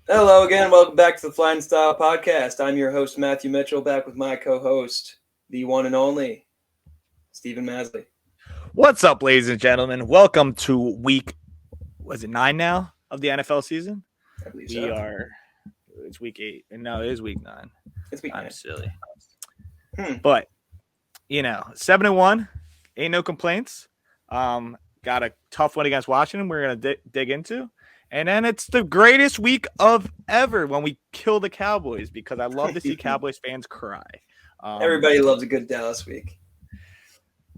Hello again. Welcome back to the Flyin podcast. I'm your host, Matthew Mitchell, back with my co-host, the one and only Steven Maslij. What's up, ladies and gentlemen? Welcome to week, was it 9 now of the NFL season? I believe We so. are, it's week 8, and no, it is week 9. It's week I'm 9. silly. Hmm. But, 7-1, ain't no complaints. Got a tough one against Washington we're going to dig into. And then it's the greatest week of ever when we kill the Cowboys because I love to see Cowboys fans cry. Everybody loves a good Dallas week.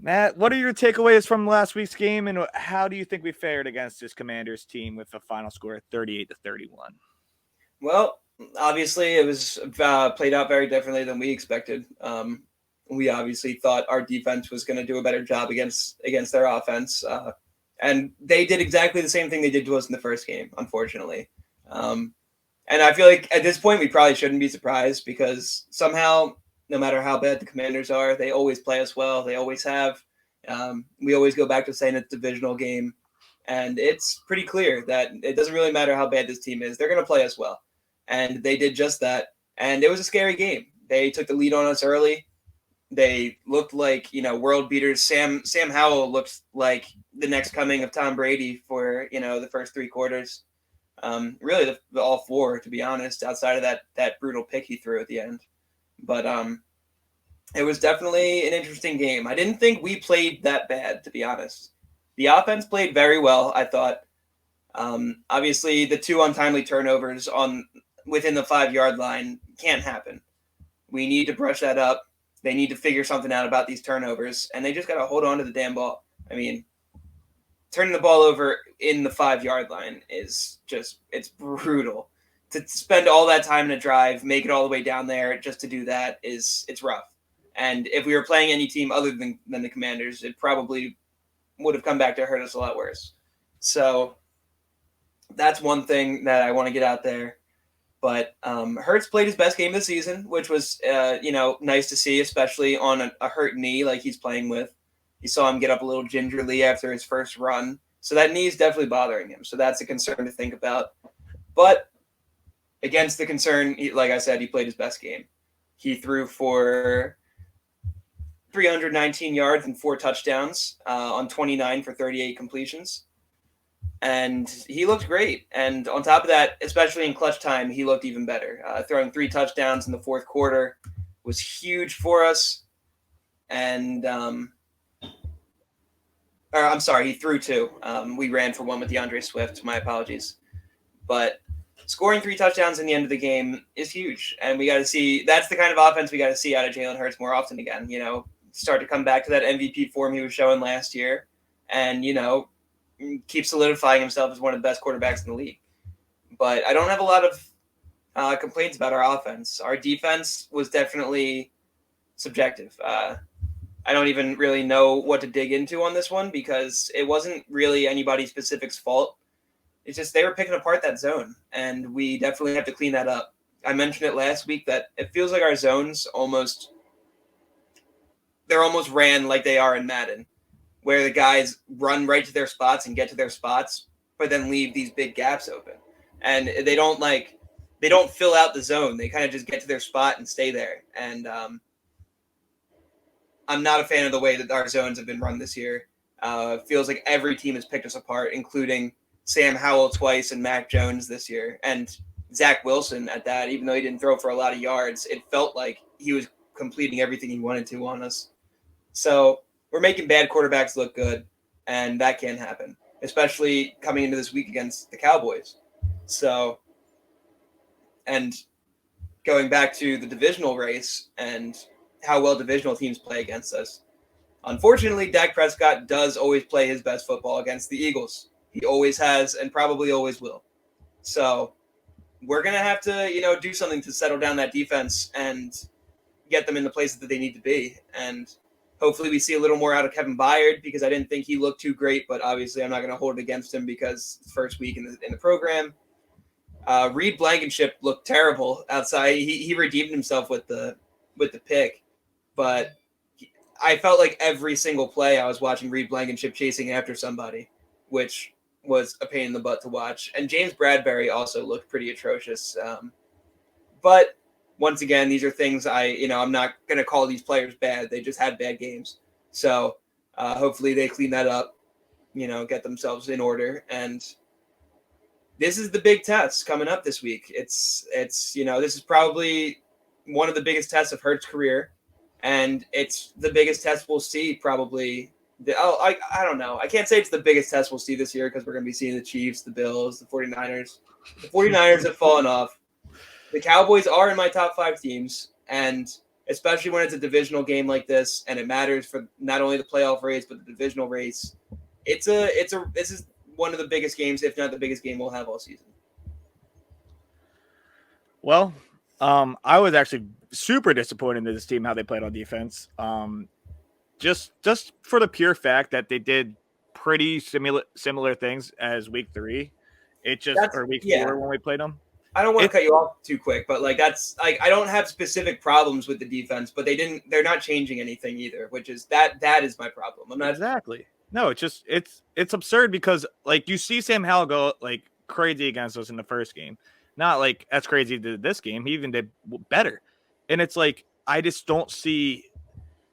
Matt, what are your takeaways from last week's game, and how do you think we fared against this Commanders team with a final score of 38-31? Well, obviously, it was played out very differently than we expected. We obviously thought our defense was going to do a better job against their offense, and they did exactly the same thing they did to us in the first game, unfortunately. And I feel like at this point we probably shouldn't be surprised because somehow, no matter how bad the Commanders are, they always play us well. They always have. We always go back to saying it's a divisional game, and it's pretty clear that it doesn't really matter how bad this team is. They're going to play us well, and they did just that. And it was a scary game. They took the lead on us early. They looked like world beaters. Sam Howell looked like the next coming of Tom Brady for the first 3 quarters. Really, all four, to be honest, outside of that brutal pick he threw at the end. But it was definitely an interesting game. I didn't think we played that bad, to be honest. The offense played very well, I thought. Obviously, the 2 untimely turnovers within the 5-yard line can't happen. We need to brush that up. They need to figure something out about these turnovers, and they just got to hold on to the damn ball. I mean, turning the ball over in the 5-yard line is it's brutal. To spend all that time in a drive, make it all the way down there just to do that it's rough. And if we were playing any team other than the Commanders, it probably would have come back to hurt us a lot worse. So that's one thing that I want to get out there. But Hurts played his best game of the season, which was nice to see, especially on a hurt knee like he's playing with. You saw him get up a little gingerly after his first run. So that knee is definitely bothering him. So that's a concern to think about. But against the concern, like I said, he played his best game. He threw for 319 yards and 4 touchdowns on 29 for 38 completions. And he looked great. And on top of that, especially in clutch time, he looked even better. Throwing 3 touchdowns in the fourth quarter was huge for us. And I'm sorry, he threw 2. We ran for 1 with DeAndre Swift. My apologies. But scoring 3 touchdowns in the end of the game is huge. And we got to see that's the kind of offense we got to see out of Jalen Hurts more often again. Start to come back to that MVP form he was showing last year. And, keep solidifying himself as one of the best quarterbacks in the league. But I don't have a lot of complaints about our offense. Our defense was definitely subjective. I don't even really know what to dig into on this one because it wasn't really anybody specific's fault. It's just they were picking apart that zone, and we definitely have to clean that up. I mentioned it last week that it feels like our zones almost ran like they are in Madden, where the guys run right to their spots and get to their spots, but then leave these big gaps open. And they don't fill out the zone. They kind of just get to their spot and stay there. And I'm not a fan of the way that our zones have been run this year. It feels like every team has picked us apart, including Sam Howell twice and Mac Jones this year. And Zach Wilson at that, even though he didn't throw for a lot of yards, it felt like he was completing everything he wanted to on us. So we're making bad quarterbacks look good, and that can happen, especially coming into this week against the Cowboys. So, and going back to the divisional race and how well divisional teams play against us. Unfortunately, Dak Prescott does always play his best football against the Eagles. He always has and probably always will. So we're going to have to, do something to settle down that defense and get them in the places that they need to be. And hopefully we see a little more out of Kevin Byard because I didn't think he looked too great, but obviously I'm not going to hold it against him because it's first week in the program. Reed Blankenship looked terrible outside. He redeemed himself with the pick, but I felt like every single play I was watching Reed Blankenship chasing after somebody, which was a pain in the butt to watch, and James Bradbury also looked pretty atrocious. But once again, these are things I'm not going to call these players bad. They just had bad games. So hopefully they clean that up, get themselves in order. And this is the big test coming up this week. It's this is probably one of the biggest tests of Hurt's career, and it's the biggest test we'll see probably. I don't know. I can't say it's the biggest test we'll see this year because we're going to be seeing the Chiefs, the Bills, the 49ers. The 49ers have fallen off. The Cowboys are in my top 5 teams, and especially when it's a divisional game like this, and it matters for not only the playoff race but the divisional race. This is one of the biggest games, if not the biggest game we'll have all season. Well, I was actually super disappointed in this team how they played on defense. Just for the pure fact that they did pretty similar things as week 3. Week 4 when we played them. I don't want to cut you off too quick, but I don't have specific problems with the defense, but they're not changing anything either, which is that is my problem. I'm not exactly. No, it's absurd because you see Sam Howell go crazy against us in the first game. Not as crazy as did this game. He even did better. And it's I just don't see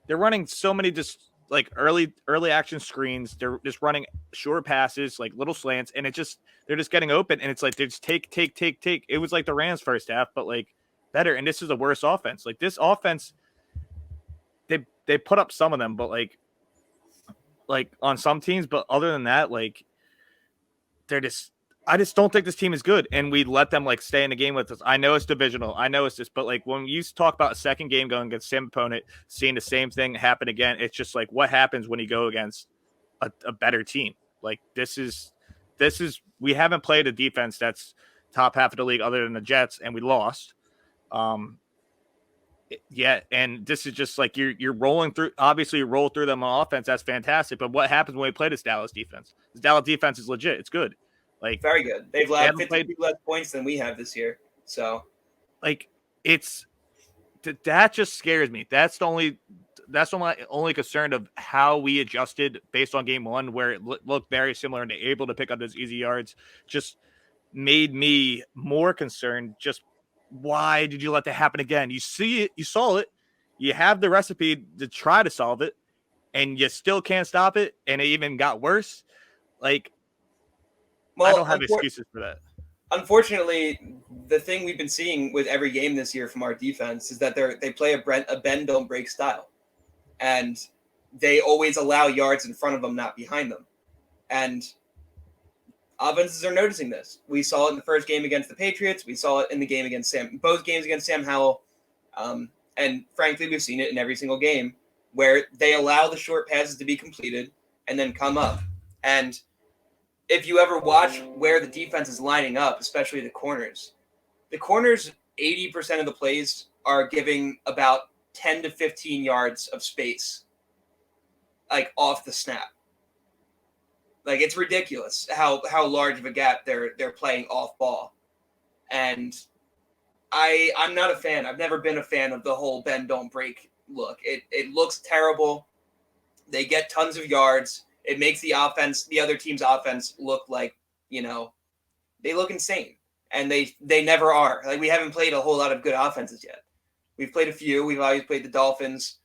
they're running so many just early action screens. They're just running short passes, little slants, and they're just getting open, and it's they just take. It was the Rams first half, but better. And this is a worse offense. This offense, they put up some of them, but on some teams, but other than that, they're just. I just don't think this team is good, and we let them stay in the game with us. I know it's divisional, I know it's this, but when you talk about a second game going against the same opponent, seeing the same thing happen again, it's just what happens when you go against a better team. This is we haven't played a defense that's top half of the league other than the Jets, and we lost. Yeah, and this is just you're rolling through. Obviously, you roll through them on offense. That's fantastic. But what happens when we play this Dallas defense? This Dallas defense is legit. It's good. Very good. They've allowed 52 less points than we have this year. So, it's that just scares me. That's my only concern of how we adjusted based on game 1, where it looked very similar and they're able to pick up those easy yards. Just made me more concerned. Just why did you let that happen again? You see it, you saw it, you have the recipe to try to solve it, and you still can't stop it, and it even got worse. I don't have excuses for that. Unfortunately, the thing we've been seeing with every game this year from our defense is that they play a bend don't break style, and they always allow yards in front of them, not behind them. And offenses are noticing this. We saw it in the first game against the Patriots. We saw it in the game against both games against Sam Howell. And frankly, we've seen it in every single game where they allow the short passes to be completed and then come up. And if you ever watch where the defense is lining up, especially the corners, 80% of the plays are giving about 10 to 15 yards of space, off the snap. It's ridiculous how large of a gap they're playing off ball. And I'm not a fan. I've never been a fan of the whole bend don't break look. It looks terrible. They get tons of yards. It makes the other team's offense look they look insane. And they never are. We haven't played a whole lot of good offenses yet. We've played a few. We've always played the Dolphins.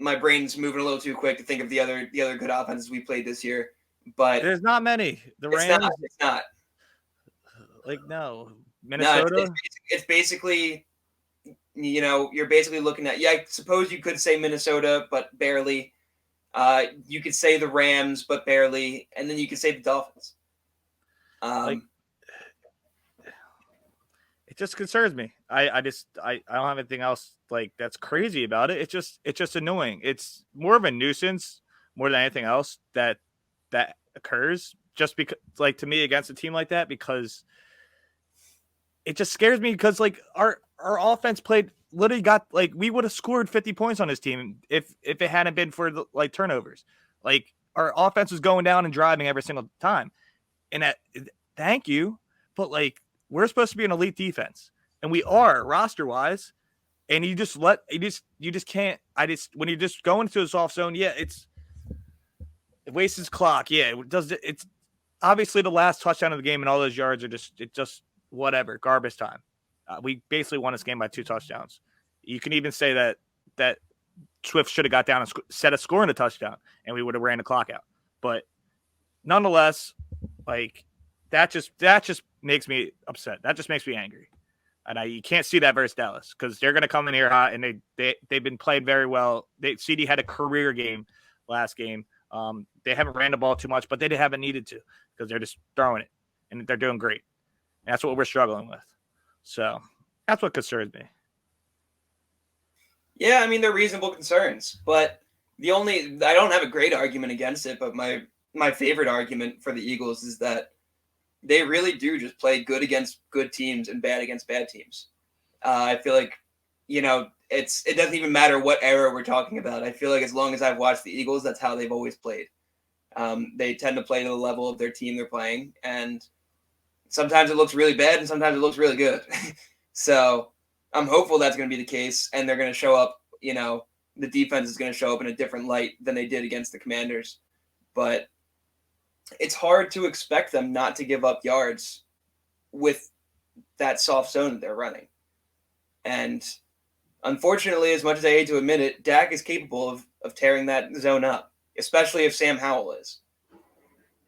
My brain's moving a little too quick to think of the other good offenses we played this year. But there's not many. The Rams. It's not. No. Minnesota. No, it's basically, you're basically looking at. Yeah, I suppose you could say Minnesota, but barely. You could say the Rams, but barely, and then you could say the Dolphins. It just concerns me. I don't have anything else that's crazy about it. It's just annoying. It's more of a nuisance more than anything else that occurs just because to me against a team like that, because it just scares me because our offense played literally got we would have scored 50 points on this team if it hadn't been for the turnovers. Our offense was going down and driving every single time. And thank you, but we're supposed to be an elite defense, and we are roster wise. And you just can't. When you just go into a soft zone, yeah, It wastes his clock. Yeah, it does. It's obviously the last touchdown of the game, and all those yards are just whatever, garbage time. We basically won this game by 2 touchdowns. You can even say that Swift should have got down and set a score in a touchdown, and we would have ran the clock out. But nonetheless, like that just makes me upset. That just makes me angry. And you can't see that versus Dallas because they're going to come in here hot, and they've been played very well. CD had a career game last game. They haven't ran the ball too much, but they haven't needed to because they're just throwing it, and they're doing great. And that's what we're struggling with. So that's what concerns me. Yeah, I mean, they're reasonable concerns, but I don't have a great argument against it, but my favorite argument for the Eagles is that they really do just play good against good teams and bad against bad teams. I feel like, it doesn't even matter what era we're talking about. I feel like as long as I've watched the Eagles, that's how they've always played. They tend to play to the level of their team they're playing, and sometimes it looks really bad and sometimes it looks really good. So I'm hopeful that's going to be the case, and they're going to show up, the defense is going to show up in a different light than they did against the Commanders. But it's hard to expect them not to give up yards with that soft zone that they're running. And unfortunately, as much as I hate to admit it, Dak is capable of tearing that zone up, especially if Sam Howell is.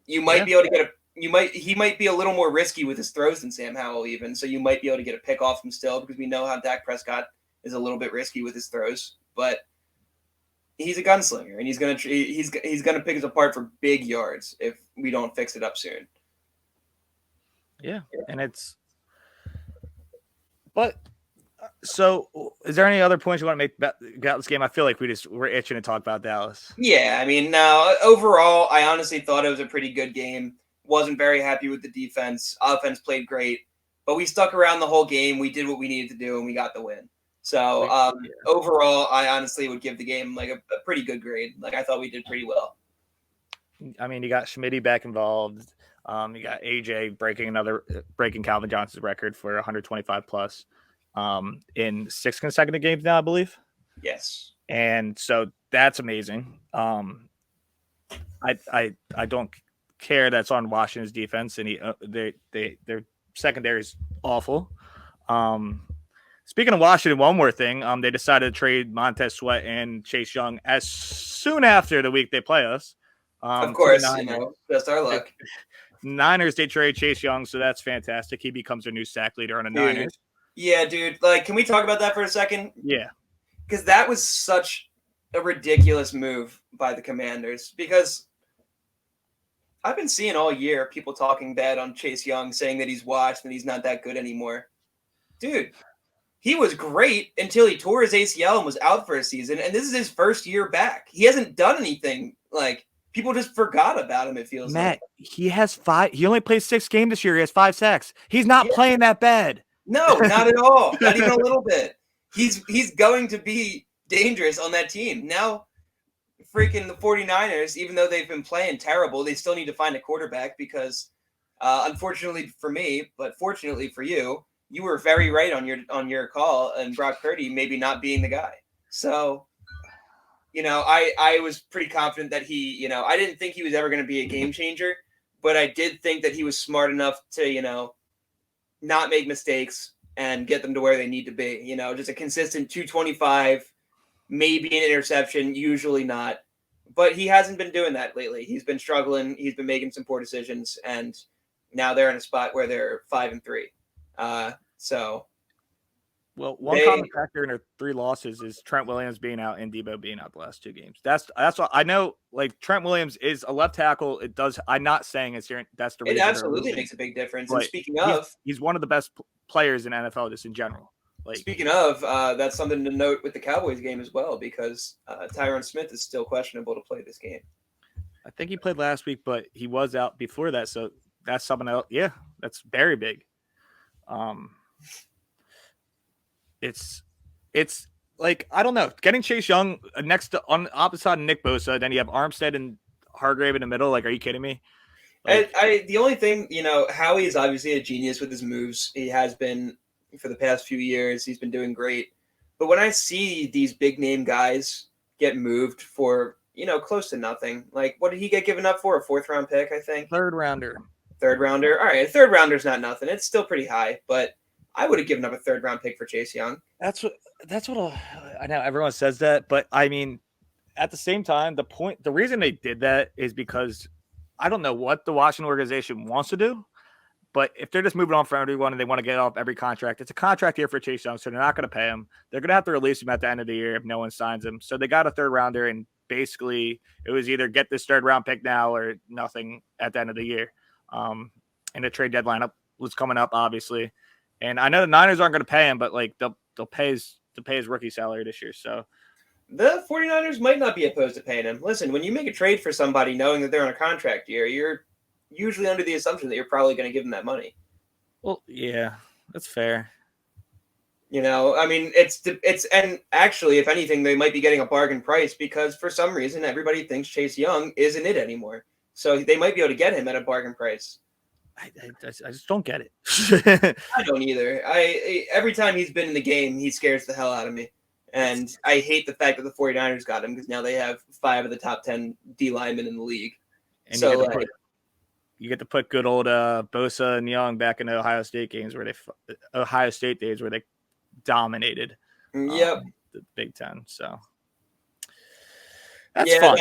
You might be able to get he might be a little more risky with his throws than Sam Howell even, so you might be able to get a pick off him still because we know how Dak Prescott is a little bit risky with his throws, but he's a gunslinger, and he's gonna pick us apart for big yards if we don't fix it up soon. Yeah, and so is there any other points you want to make about this game? I feel like we're itching to talk about Dallas. Yeah, I mean, no, overall, I honestly thought it was a pretty good game. Wasn't very happy with the defense. Offense played great, but we stuck around the whole game. We did what we needed to do, and we got the win. So overall, I honestly would give the game like a pretty good grade. Like I thought we did pretty well. I mean, you got Schmitty back involved. You got AJ breaking Calvin Johnson's record for 125 plus in 6 consecutive games now, I believe. Yes. And so that's amazing. I don't care that's on Washington's defense, and their secondary is awful. Speaking of Washington, one more thing. They decided to trade Montez Sweat and Chase Young as soon after the week they play us. Of course, that's our luck. Niners, they trade Chase Young, so that's fantastic. He becomes their new sack leader on the Niners. Yeah, dude. Like, can we talk about that for a second? Yeah. Because that was such a ridiculous move by the Commanders. Because I've been seeing all year people talking bad on Chase Young, saying that he's washed and he's not that good anymore. Dude, he was great until he tore his ACL and was out for a season, and this is his first year back. He hasn't done anything. Like, people just forgot about him, it feels Matt, like. he has 5. He only played 6 games this year. He has 5 sacks. He's not playing that bad. No, not at all. Not even a little bit. He's going to be dangerous on that team. Now, freaking the 49ers, even though they've been playing terrible, they still need to find a quarterback because, unfortunately for me, but fortunately for you, you were very right on your call, and Brock Purdy maybe not being the guy. So, I was pretty confident that he, I didn't think he was ever going to be a game changer, but I did think that he was smart enough to, not make mistakes and get them to where they need to be. Just a consistent 225, maybe an interception, usually not. But he hasn't been doing that lately. He's been struggling. He's been making some poor decisions, and now they're in a spot where they're 5-3. Well, one common factor in their 3 losses is Trent Williams being out and Debo being out the last 2 games. That's what I know. Like, Trent Williams is a left tackle. It does. I'm not saying that's the reason. It absolutely makes a big difference. And speaking of, he's one of the best players in NFL just in general. Like, speaking of, that's something to note with the Cowboys game as well, because Tyron Smith is still questionable to play this game. I think he played last week, but he was out before that. So that's something else. Yeah, that's very big. It's like, I don't know, getting Chase Young next to on the opposite side of Nick Bosa, then you have Armstead and Hargrave in the middle. Like, are you kidding me? Like, the only thing, Howie is obviously a genius with his moves. He has been for the past few years. He's been doing great. But when I see these big name guys get moved for, close to nothing. Like, what did he get given up for? A 4th-round pick, I think. Third rounder. Third rounder. All right, a third rounder's not nothing. It's still pretty high, but I would have given up a 3rd-round pick for Chase Young. That's what I know. Everyone says that, but I mean, at the same time, the reason they did that is because I don't know what the Washington organization wants to do, but if they're just moving on for everyone and they want to get off every contract, it's a contract year for Chase Young, so they're not going to pay him. They're going to have to release him at the end of the year if no one signs him. So they got a 3rd rounder, and basically it was either get this 3rd-round pick now or nothing at the end of the year. And the trade deadline was coming up, obviously. And I know the Niners aren't going to pay him, but like they'll pay his rookie salary this year. So the 49ers might not be opposed to paying him. Listen, when you make a trade for somebody knowing that they're on a contract year, you're usually under the assumption that you're probably going to give them that money. Well, yeah, that's fair. I mean, and actually, if anything, they might be getting a bargain price because for some reason, everybody thinks Chase Young isn't it anymore. So they might be able to get him at a bargain price. I just don't get it. I don't either. Every time he's been in the game, he scares the hell out of me. And I hate the fact that the 49ers got him because now they have 5 of the top 10 D linemen in the league. And so you get to put good old Bosa and Young back in the Ohio State days where they dominated. Yep. The Big Ten. So that's fun.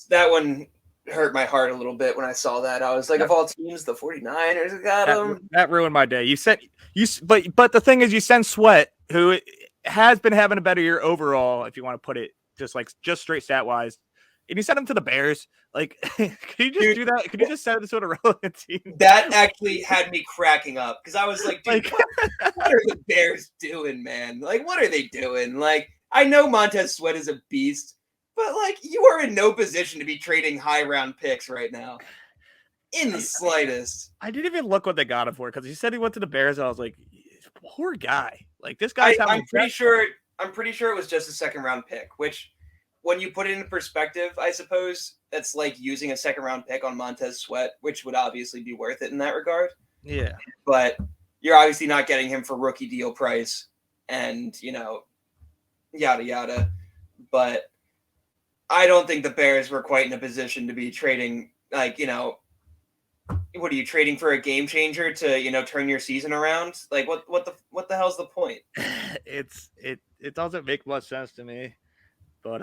That one hurt my heart a little bit when I saw that. I was like, of all teams, the 49ers got him. That ruined my day. But the thing is, you send Sweat, who has been having a better year overall, if you want to put it just straight stat wise, and you sent him to the Bears. Like, can you just do that? Can you just send this sort of relevant team? That actually had me cracking up because I was like, dude, what are the Bears doing, man? Like, what are they doing? Like, I know Montez Sweat is a beast. But, like, you are in no position to be trading high-round picks right now. In the slightest. I didn't even look what they got him for because he said he went to the Bears. And I was like, poor guy. Like, this guy's I'm pretty sure it was just a 2nd-round pick, which, when you put it in perspective, I suppose, that's like using a 2nd-round pick on Montez Sweat, which would obviously be worth it in that regard. Yeah. But you're obviously not getting him for rookie deal price and, yada, yada. But I don't think the Bears were quite in a position to be trading, like, what are you trading for a game changer to, turn your season around? Like, what the hell's the point? It doesn't make much sense to me, but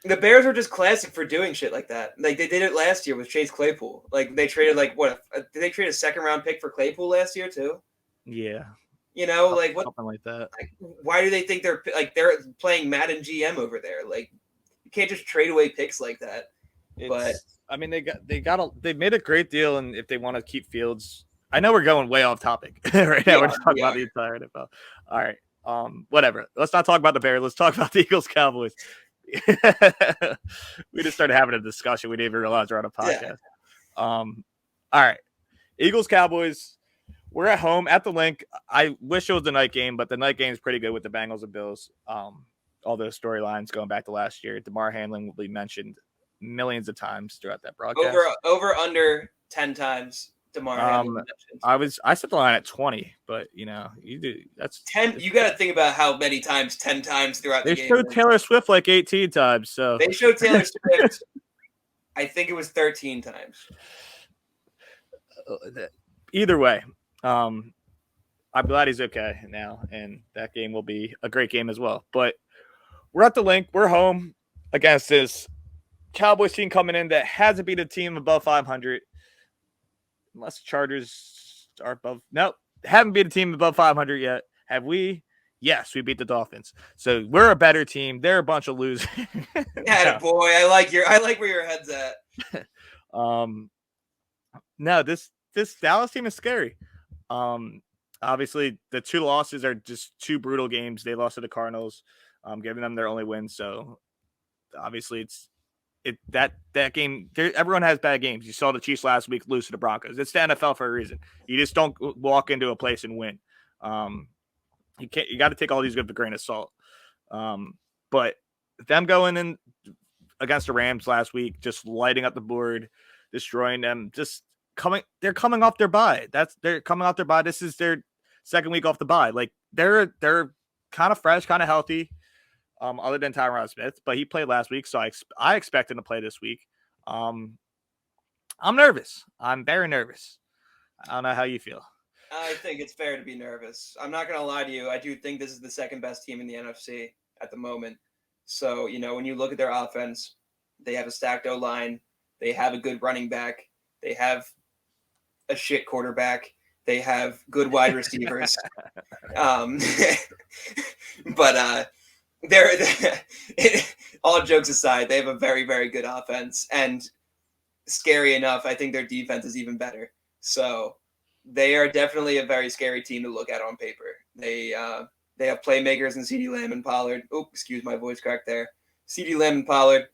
the Bears are just classic for doing shit like that. Like they did it last year with Chase Claypool. Like they traded did they trade a 2nd-round pick for Claypool last year too? Yeah. Like what? Something like that. Like, why do they think they're playing Madden GM over there? Like, you can't just trade away picks like that. But I mean, they made a great deal, and if they want to keep Fields, I know we're going way off topic right now. We're just talking about the entire NFL. All right, whatever. Let's not talk about the Bears. Let's talk about the Eagles Cowboys. We just started having a discussion. We didn't even realize we're on a podcast. Yeah. All right, Eagles Cowboys. We're at home at the Link. I wish it was the night game, but the night game is pretty good with the Bengals and Bills. All those storylines going back to last year. DeMar Hamlin will be mentioned millions of times throughout that broadcast. Over under 10 times DeMar Hamlin mentioned. I set the line at 20, but you do that's 10. You got to think about how many times 10 times throughout the game. They showed Taylor Swift like 18 times. So they showed Taylor Swift. I think it was 13 times. Either way, I'm glad he's okay now, and that game will be a great game as well. But we're at the Link. We're home against this Cowboys team coming in that hasn't beat a team above 500. Unless Chargers are above. No, haven't beat a team above 500 yet. Have we? Yes, we beat the Dolphins. So we're a better team. They're a bunch of losers. Yeah, boy, I like where your head's at. No, this Dallas team is scary. Obviously, the 2 losses are just 2 brutal games. They lost to the Cardinals, giving them their only win. So obviously, that game. Everyone has bad games. You saw the Chiefs last week lose to the Broncos. It's the NFL for a reason. You just don't walk into a place and win. You got to take all these with a grain of salt. But them going in against the Rams last week, just lighting up the board, destroying them, they're coming off their bye. They're coming off their bye. This is their second week off the bye. Like they're kind of fresh, kind of healthy. other than Tyron Smith, but he played last week, so I expect him to play this week. I'm nervous. I'm very nervous. I don't know how you feel. I think it's fair to be nervous. I'm not going to lie to you. I do think this is the second best team in the NFC at the moment. So, when you look at their offense, they have a stacked O-line. They have a good running back. They have a shit quarterback. They have good wide receivers. But they're all jokes aside, they have a very, very good offense. And scary enough, I think their defense is even better. So they are definitely a very scary team to look at on paper. They have playmakers in CeeDee Lamb and Pollard. Oh, excuse my voice crack there. CeeDee Lamb and Pollard.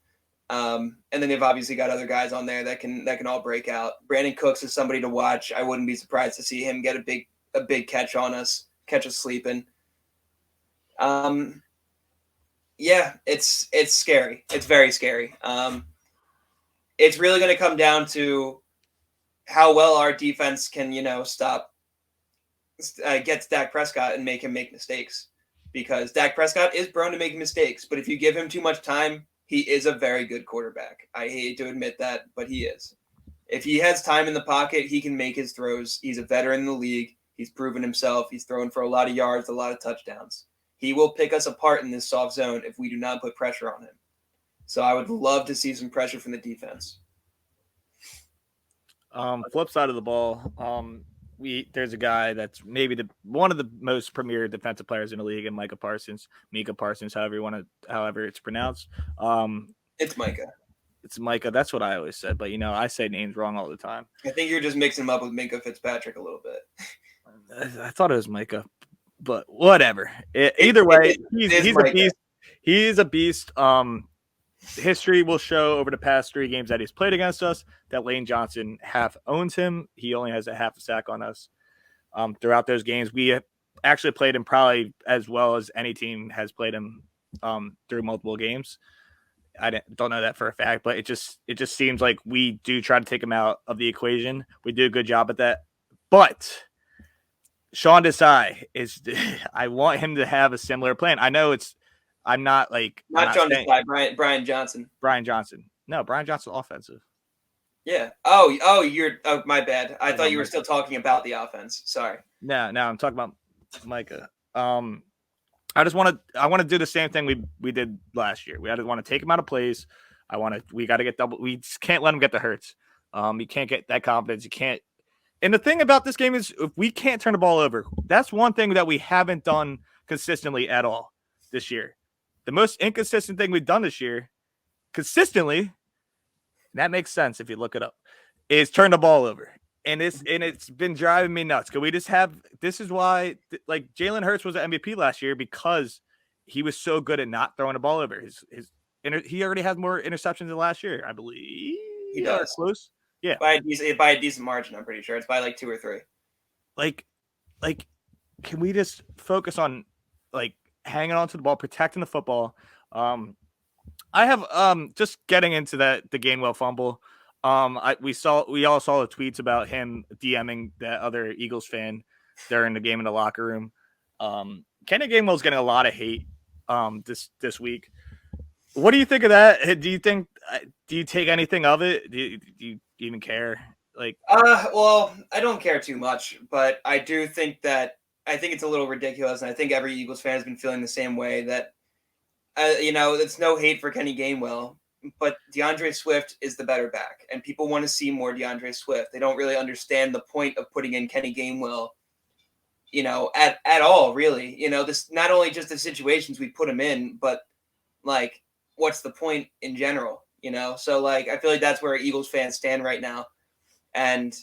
And then they've obviously got other guys on there that can all break out. Brandon Cooks is somebody to watch. I wouldn't be surprised to see him get a big catch on us, catch us sleeping. Yeah, it's scary. It's very scary. It's really going to come down to how well our defense can, stop, get to Dak Prescott and make him make mistakes. Because Dak Prescott is prone to making mistakes, but if you give him too much time, he is a very good quarterback. I hate to admit that, but he is. If he has time in the pocket, he can make his throws. He's a veteran in the league. He's proven himself. He's thrown for a lot of yards, a lot of touchdowns. He will pick us apart in this soft zone if we do not put pressure on him. So I would love to see some pressure from the defense. Flip side of the ball, there's a guy that's maybe one of the most premier defensive players in the league, and Micah Parsons, however it's pronounced. It's Micah. It's Micah. That's what I always said, but I say names wrong all the time. I think you're just mixing him up with Minkah Fitzpatrick a little bit. I thought it was Micah, but whatever. Either way, he's a beast. He's a beast. History will show over the past 3 games that he's played against us that Lane Johnson half owns him. He only has a half a sack on us. Throughout those games, we actually played him probably as well as any team has played him through multiple games. I don't know that for a fact, but it just seems like we do try to take him out of the equation. We do a good job at that. But Sean Desai I want him to have a similar plan. I know I'm not Sean Desai, Brian Johnson. Brian Johnson. No, Brian Johnson offensive. Yeah. You're my bad. I thought you were still talking about the offense. Sorry. No, I'm talking about Micah. I want to do the same thing we did last year. We want to take him out of plays. We got to get double. We just can't let him get the hurts. You can't get that confidence. You can't. And the thing about this game is if we can't turn the ball over, that's one thing that we haven't done consistently at all this year. The most inconsistent thing we've done this year consistently, that makes sense if you look it up, is turn the ball over. And it's been driving me nuts. Could we just this is why Jalen Hurts was an MVP last year because he was so good at not throwing the ball over. He already has more interceptions than last year, I believe. He does. Close. Yeah. By a decent margin, I'm pretty sure. It's by 2 or 3. Can we just focus on hanging on to the ball, protecting the football? I have just getting into the Gainwell fumble. We all saw the tweets about him DMing that other Eagles fan during the game in the locker room. Kenny Gainwell's getting a lot of hate this week. What do you think of that? Do you take anything of it? Do you even care? Well, I don't care too much, but I do think it's a little ridiculous, and I think every Eagles fan has been feeling the same way that it's no hate for Kenny Gainwell, but DeAndre Swift is the better back, and people want to see more DeAndre Swift. They don't really understand the point of putting in Kenny Gainwell, at all, really. This not only just the situations we put him in, but what's the point in general, So I feel like that's where Eagles fans stand right now. And,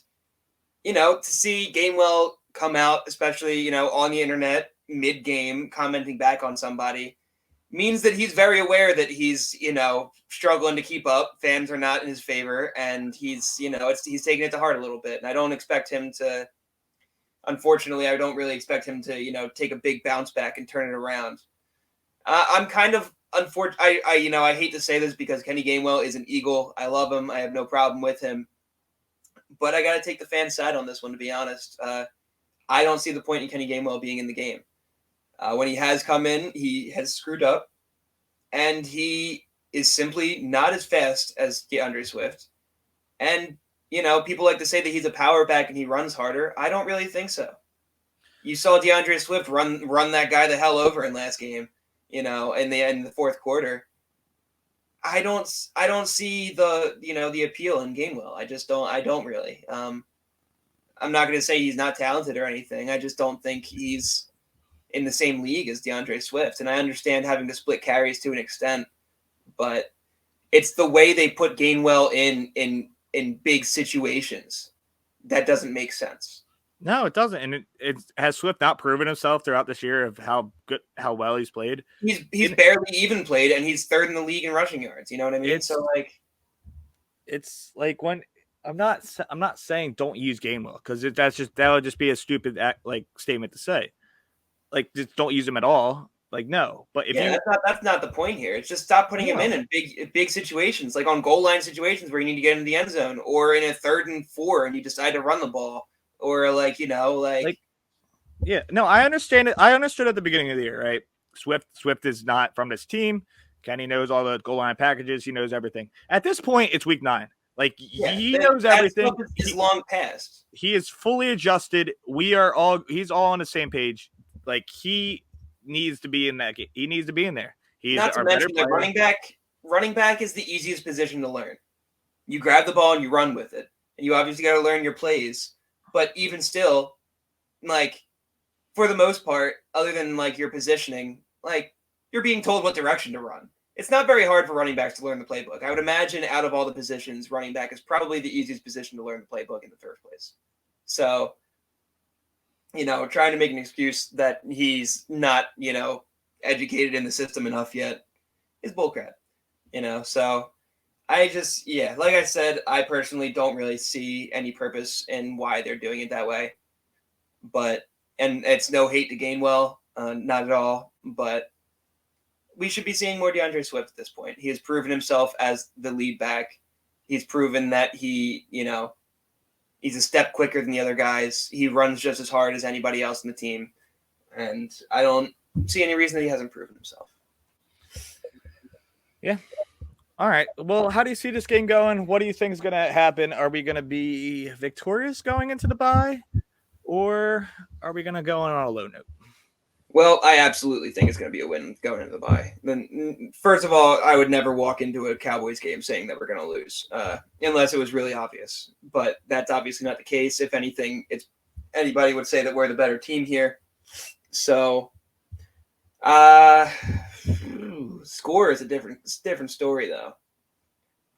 to see Gainwell come out, especially, on the internet mid-game commenting back on somebody means that he's very aware that he's, struggling to keep up. Fans are not in his favor, and he's taking it to heart a little bit. And I don't expect him to, unfortunately, I don't really expect him to, take a big bounce back and turn it around. I'm kind of unfortunate. I hate to say this because Kenny Gainwell is an Eagle. I love him. I have no problem with him. But I got to take the fan side on this one, to be honest. I don't see the point in Kenny Gainwell being in the game. When he has come in, he has screwed up. and he is simply not as fast as DeAndre Swift. And, people like to say that he's a power back and he runs harder. I don't really think so. You saw DeAndre Swift run that guy the hell over in last game, in the fourth quarter. I don't see the appeal in Gainwell. I don't really. I'm not going to say he's not talented or anything. I just don't think he's in the same league as DeAndre Swift. And I understand having to split carries to an extent, but it's the way they put Gainwell in big situations that doesn't make sense. No, it doesn't. And it has Swift not proven himself throughout this year of how well he's played. He's barely even played, and he's third in the league in rushing yards. You know what I mean? So it's like when I'm not saying don't use Gainwell, because that would just be a stupid statement to say. Like, just don't use him at all. Like, no. But that's not the point here. It's just stop putting him in big situations, like on goal line situations where you need to get into the end zone, or in a 3rd and 4 and you decide to run the ball, or yeah. No, I understand it. I understood at the beginning of the year, right? Swift is not from this team. Kenny knows all the goal line packages. He knows everything. At this point, it's week 9. Like, he knows everything. He's long past. He is fully adjusted. He's all on the same page. Like, he needs to be in that game. He needs to be in there. He's not to mention that running back is the easiest position to learn. You grab the ball and you run with it. And you obviously got to learn your plays. But even still, like, for the most part, other than like your positioning, like, you're being told what direction to run. It's not very hard for running backs to learn the playbook. I would imagine out of all the positions, running back is probably the easiest position to learn the playbook in the first place. So, trying to make an excuse that he's not, educated in the system enough yet is bullcrap. So I just, like I said, I personally don't really see any purpose in why they're doing it that way. And it's no hate to Gainwell, not at all, but we should be seeing more DeAndre Swift at this point. He has proven himself as the lead back. He's proven that he's a step quicker than the other guys. He runs just as hard as anybody else in the team. And I don't see any reason that he hasn't proven himself. Yeah. All right. Well, how do you see this game going? What do you think is going to happen? Are we going to be victorious going into the bye? Or are we going to go on a low note? Well, I absolutely think it's going to be a win going into the bye. Then, first of all, I would never walk into a Cowboys game saying that we're going to lose, unless it was really obvious. But that's obviously not the case. If anything, anybody would say that we're the better team here. So, score is a different story, though.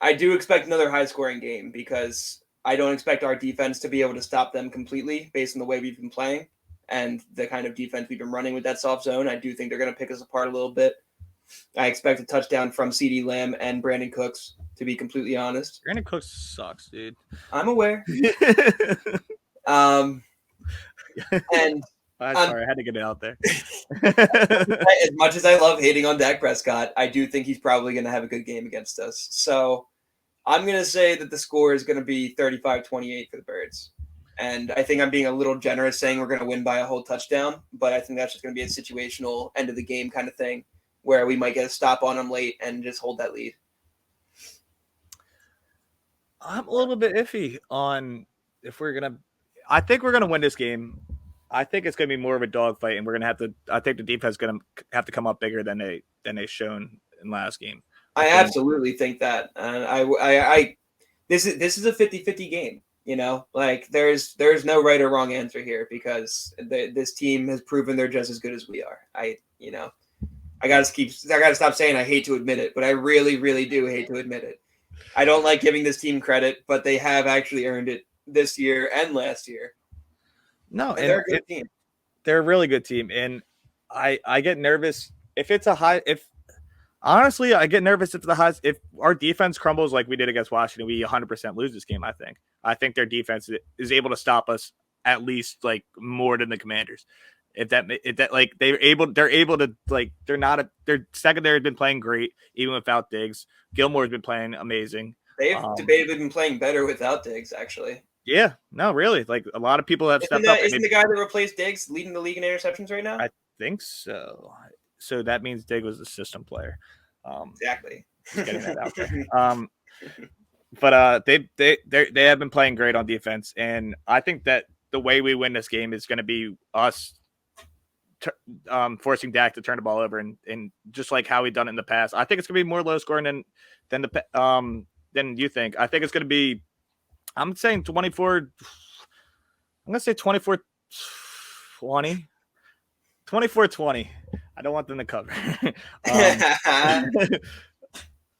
I do expect another high-scoring game because I don't expect our defense to be able to stop them completely based on the way we've been playing and the kind of defense we've been running with that soft zone. I do think they're going to pick us apart a little bit. I expect a touchdown from CeeDee Lamb and Brandon Cooks, to be completely honest. Brandon Cooks sucks, dude. I'm aware. And I'm sorry, I had to get it out there. As much as I love hating on Dak Prescott, I do think he's probably going to have a good game against us. So I'm going to say that the score is going to be 35-28 for the Birds. And I think I'm being a little generous saying we're going to win by a whole touchdown, but I think that's just going to be a situational end of the game kind of thing where we might get a stop on them late and just hold that lead. I'm a little bit iffy on if we're going to – I think we're going to win this game. I think it's going to be more of a dogfight, and we're going to have to – I think the defense is going to have to come up bigger than they've shown in last game. I absolutely think that. And this is a 50-50 game. Like there's no right or wrong answer here because this team has proven they're just as good as we are. I gotta stop saying I hate to admit it, but I really, really do hate to admit it. I don't like giving this team credit, but they have actually earned it this year and last year. No, and they're a good team. They're a really good team, and I get nervous if it's a high. Honestly, I get nervous if our defense crumbles like we did against Washington. We 100% lose this game. I think their defense is able to stop us at least like more than the Commanders. If that like they're able to like their secondary has been playing great even without Diggs. Gilmore's been playing amazing. They've debatably been playing better without Diggs, actually. Yeah, no, really. Like a lot of people have stepped up. Isn't the guy that replaced Diggs leading the league in interceptions right now? I think so. So that means Diggs was a system player. Exactly. Just getting that out there. But they have been playing great on defense, and I think that the way we win this game is going to be us forcing Dak to turn the ball over, and just like how we've done it in the past. I think it's going to be more low scoring than you think. I think it's going to be. I'm saying 24. I'm going to say 24-20. 24-20. I don't want them to cover. I'm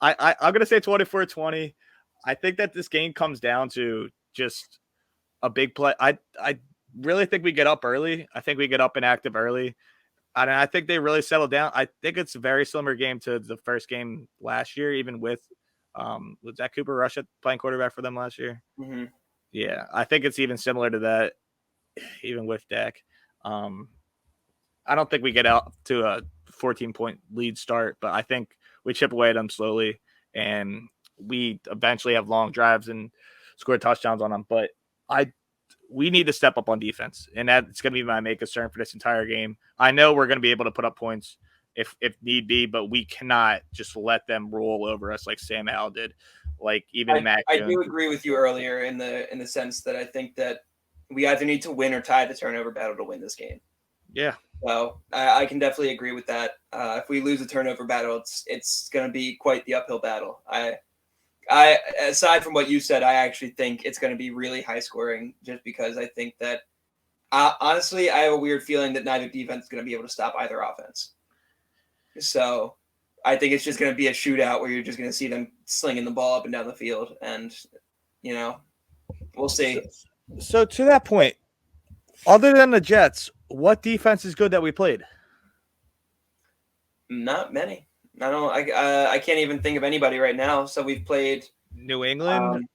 going to say 24-20. I think that this game comes down to just a big play. I really think we get up early. I think we get up and active early. And I think they really settle down. I think it's a very similar game to the first game last year, even with was that Cooper Rush playing quarterback for them last year? Mm-hmm. Yeah, I think it's even similar to that, even with Dak. I don't think we get out to a 14-point lead start, but I think we chip away at them slowly, and we eventually have long drives and score touchdowns on them. But we need to step up on defense, and that's going to be my main concern for this entire game. I know we're going to be able to put up points if need be, but we cannot just let them roll over us like Sam Howell did. Like even Mac. I do agree with you earlier in the sense that I think that we either need to win or tie the turnover battle to win this game. Yeah. So I can definitely agree with that. If we lose the turnover battle, it's going to be quite the uphill battle. I aside from what you said, I actually think it's going to be really high scoring, just because I think that honestly, I have a weird feeling that neither defense is going to be able to stop either offense. So I think it's just going to be a shootout where you're just going to see them slinging the ball up and down the field, and we'll see. So to that point, other than the Jets, what defense is good that we played? Not many. I can't even think of anybody right now. So we've played New England.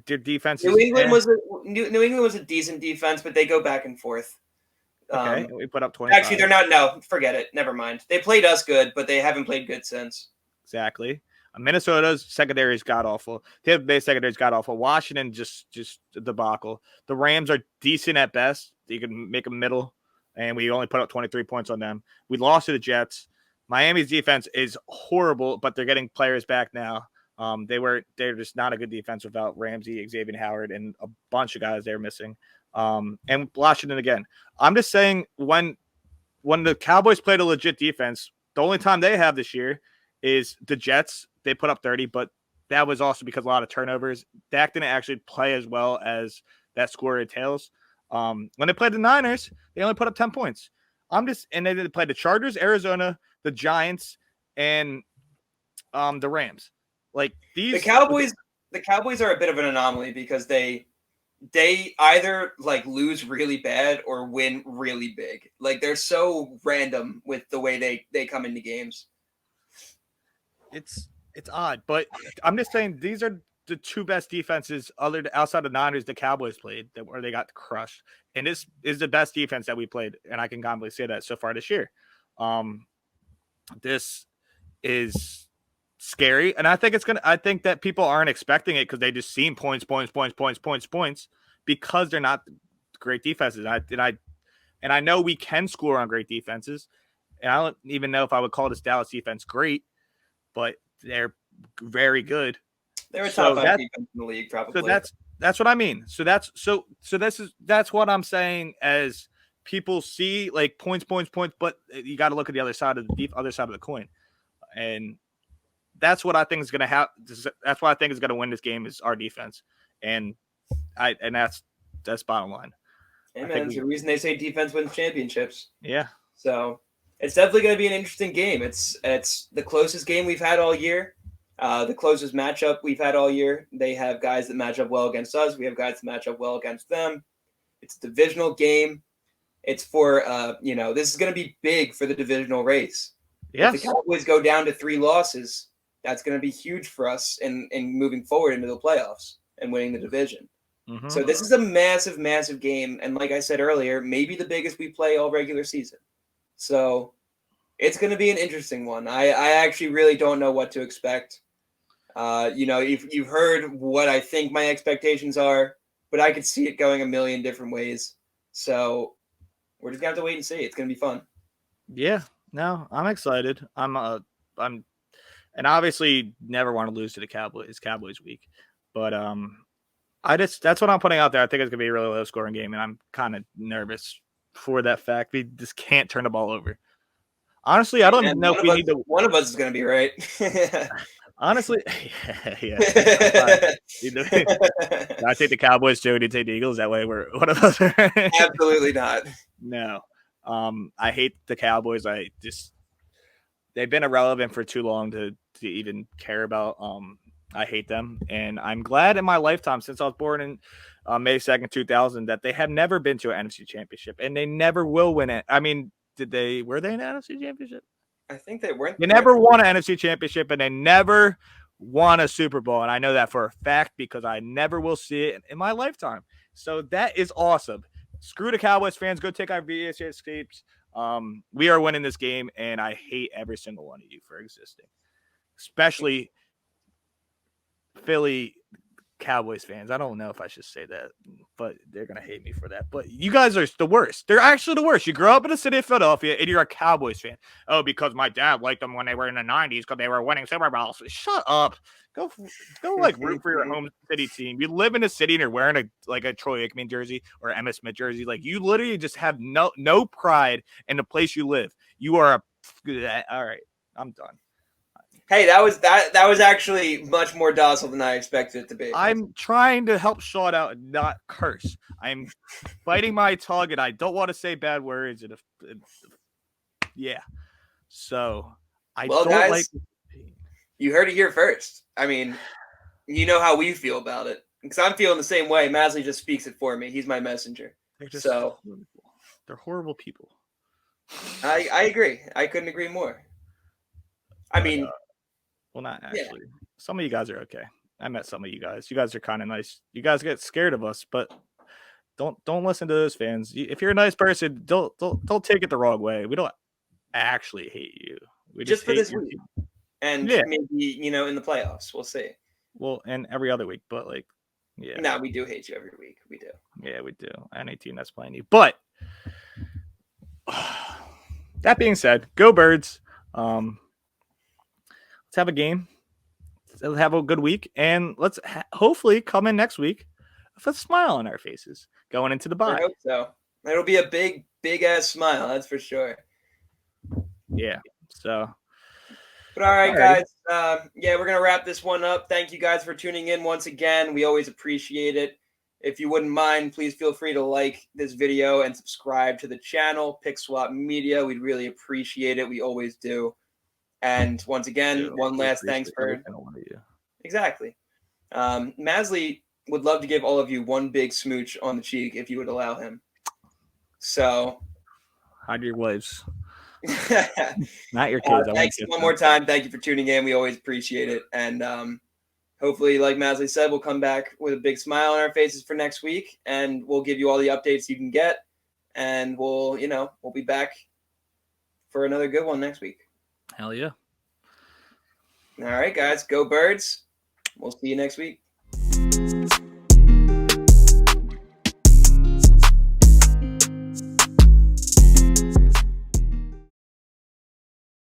Their defense. New England was a decent defense, but they go back and forth. Okay, we put up 20. Actually, they're not. No, forget it. Never mind. They played us good, but they haven't played good since. Exactly. Minnesota's secondary is god awful. Tampa Bay secondary is god awful. Washington just a debacle. The Rams are decent at best. You can make them middle, and we only put up 23 points on them. We lost to the Jets. Miami's defense is horrible, but they're getting players back now. They're just not a good defense without Ramsey, Xavier Howard, and a bunch of guys they're missing. And Washington again. I'm just saying when the Cowboys played a legit defense, the only time they have this year is the Jets. They put up 30, but that was also because a lot of turnovers. Dak didn't actually play as well as that score entails. When they played the Niners, they only put up 10 points. And they played the Chargers, Arizona, the Giants, and the Rams. Like these, the Cowboys are a bit of an anomaly because they either like lose really bad or win really big. Like they're so random with the way they come into games. It's odd, but I'm just saying these are the two best defenses outside of Niners the Cowboys played where they got crushed. And this is the best defense that we played, and I can confidently say that so far this year. This is scary, and I think that people aren't expecting it because they just seen points because they're not great defenses. And I know we can score on great defenses, and I don't even know if I would call this Dallas defense great, but they're very good. They're a top 5 defense in the league, probably. So that's what I mean. So that's what I'm saying. As people see like points, but you got to look at the other side of the coin, and that's what I think is going to happen. That's what I think is going to win this game is our defense, and that's bottom line. Hey man, it's the reason they say defense wins championships. Yeah. So it's definitely going to be an interesting game. It's the closest game we've had all year. The closest matchup we've had all year. They have guys that match up well against us. We have guys that match up well against them. It's a divisional game. It's for this is going to be big for the divisional race. Yes. If the Cowboys go down to 3 losses, that's going to be huge for us in moving forward into the playoffs and winning the division. Mm-hmm. So this is a massive, massive game. And like I said earlier, maybe the biggest we play all regular season. So it's going to be an interesting one. I actually really don't know what to expect. You've heard what I think my expectations are, but I could see it going a million different ways. So we're just going to have to wait and see. It's going to be fun. Yeah. No, I'm excited. I'm And obviously never want to lose to the Cowboys week. But that's what I'm putting out there. I think it's gonna be a really low scoring game, and I'm kind of nervous for that fact. We just can't turn the ball over. Honestly, I don't know if we need to. One of us is gonna be right. Honestly, yeah. I take the Cowboys, Joe. You take the Eagles. That way, we're one of us. Absolutely not. No, I hate the Cowboys. They've been irrelevant for too long to even care about. I hate them, and I'm glad in my lifetime since I was born in May 2nd, 2000, that they have never been to an NFC Championship, and they never will win it. I mean, were they in an NFC Championship? I think they weren't. They never won an NFC Championship, and they never won a Super Bowl, and I know that for a fact because I never will see it in my lifetime. So that is awesome. Screw the Cowboys fans. Go take our VHS tapes. We are winning this game, and I hate every single one of you for existing, especially Philly Cowboys fans. I don't know if I should say that, but they're going to hate me for that. But you guys are the worst. They're actually the worst. You grow up in the city of Philadelphia, and you're a Cowboys fan. Oh, because my dad liked them when they were in the 90s because they were winning Super Bowls. Shut up. Go like root for your home city team. You live in a city and you're wearing a Troy Aikman jersey or Emmitt Smith jersey. Like, you literally just have no pride in the place you live. You are all right. I'm done. Hey, that was actually much more docile than I expected it to be. I'm trying to help Sean out and not curse. I'm biting my tongue, and I don't want to say bad words. Yeah. So don't guys, like. You heard it here first. I mean, you know how we feel about it, because I'm feeling the same way. Maslij just speaks it for me. He's my messenger. They're horrible people. I agree. I couldn't agree more. I mean. Well, not actually. Yeah. Some of you guys are okay. I met some of you guys. You guys are kind of nice. You guys get scared of us, but don't listen to those fans. If you're a nice person, don't take it the wrong way. We don't actually hate you. We just for this week, and maybe in the playoffs, we'll see. Well, and every other week, but yeah. No, we do hate you every week. We do. Yeah, we do. Any team that's playing you, but that being said, go Birds. Let's have a game. Let's have a good week. And let's hopefully come in next week with a smile on our faces going into the bye. I hope so. It'll be a big, big-ass smile. That's for sure. Yeah. So. But all right, guys. We're going to wrap this one up. Thank you guys for tuning in once again. We always appreciate it. If you wouldn't mind, please feel free to like this video and subscribe to the channel, Pick Swap Media. We'd really appreciate it. We always do. And once again, one last thanks for exactly. Maslij would love to give all of you one big smooch on the cheek if you would allow him. So, hide your wives, not your kids. Thanks one more time. Thank you for tuning in. We always appreciate it, and hopefully, like Maslij said, we'll come back with a big smile on our faces for next week, and we'll give you all the updates you can get, and we'll be back for another good one next week. Hell yeah. All right, guys. Go Birds. We'll see you next week.